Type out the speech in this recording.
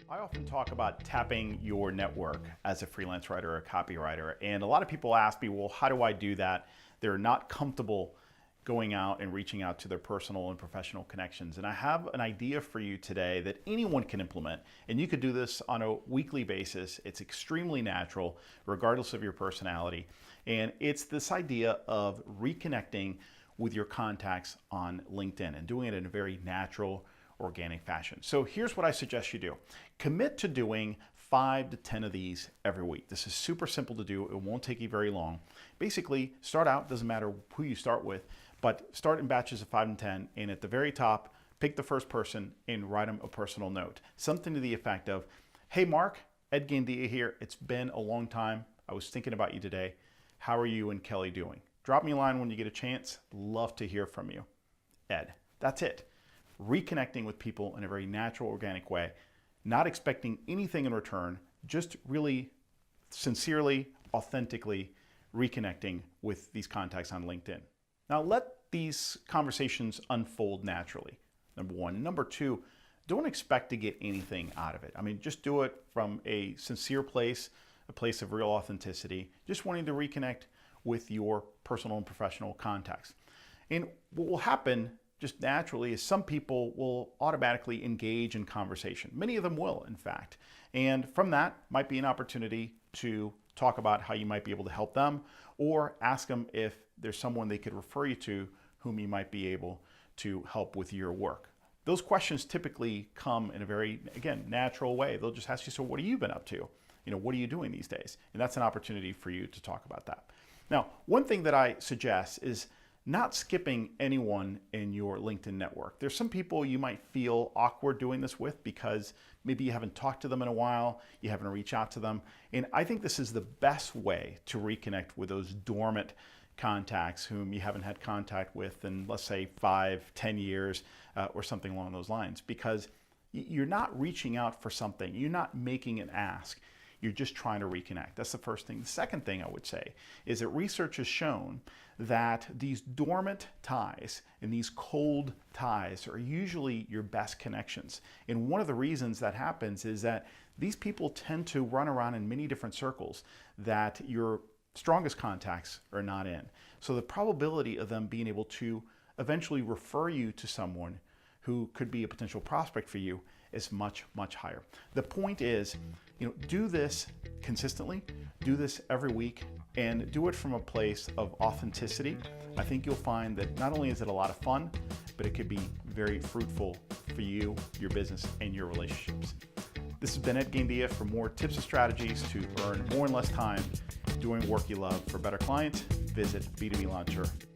I often talk about tapping your network as a freelance writer or a copywriter, and a lot of people ask me, well, how do I do that? They're not comfortable going out and reaching out to their personal and professional connections. And I have an idea for you today that anyone can implement, and you could do this on a weekly basis. It's extremely natural, regardless of your personality. And it's this idea of reconnecting with your contacts on LinkedIn and doing it in a very natural, organic fashion. So here's what I suggest you do. Commit to doing 5 to 10 of these every week. This is super simple to do. It won't take you very long. Basically, start out, doesn't matter who you start with, but start in batches of 5 and 10, and at the very top, pick the first person and write them a personal note. Something to the effect of, hey Mark, Ed Gandia here. It's been a long time. I was thinking about you today. How are you and Kelly doing? Drop me a line when you get a chance. Love to hear from you. Ed. That's it. Reconnecting with people in a very natural, organic way, not expecting anything in return, just really sincerely, authentically reconnecting with these contacts on LinkedIn. Now let these conversations unfold naturally, number one. Number two, don't expect to get anything out of it. I mean, just do it from a sincere place, a place of real authenticity, just wanting to reconnect with your personal and professional contacts. And what will happen just naturally is some people will automatically engage in conversation. Many of them will, in fact. And from that might be an opportunity to talk about how you might be able to help them, or ask them if there's someone they could refer you to whom you might be able to help with your work. Those questions typically come in a very, again, natural way. They'll just ask you, so what have you been up to? You know, what are you doing these days? And that's an opportunity for you to talk about that. Now, one thing that I suggest is not skipping anyone in your LinkedIn network. There's some people you might feel awkward doing this with because maybe you haven't talked to them in a while, you haven't reached out to them. And I think this is the best way to reconnect with those dormant contacts whom you haven't had contact with in, let's say, 5, 10 years or something along those lines, because you're not reaching out for something. You're not making an ask. You're just trying to reconnect. That's the first thing. The second thing I would say is that research has shown that these dormant ties and these cold ties are usually your best connections. And one of the reasons that happens is that these people tend to run around in many different circles that your strongest contacts are not in. So the probability of them being able to eventually refer you to someone who could be a potential prospect for you is much, much higher. The point is, do this consistently, do this every week, and do it from a place of authenticity. I think you'll find that not only is it a lot of fun, but it could be very fruitful for you, your business, and your relationships. This has been Ed Gandia. For more tips and strategies to earn more in less time doing work you love for better clients, visit b2blauncher.com.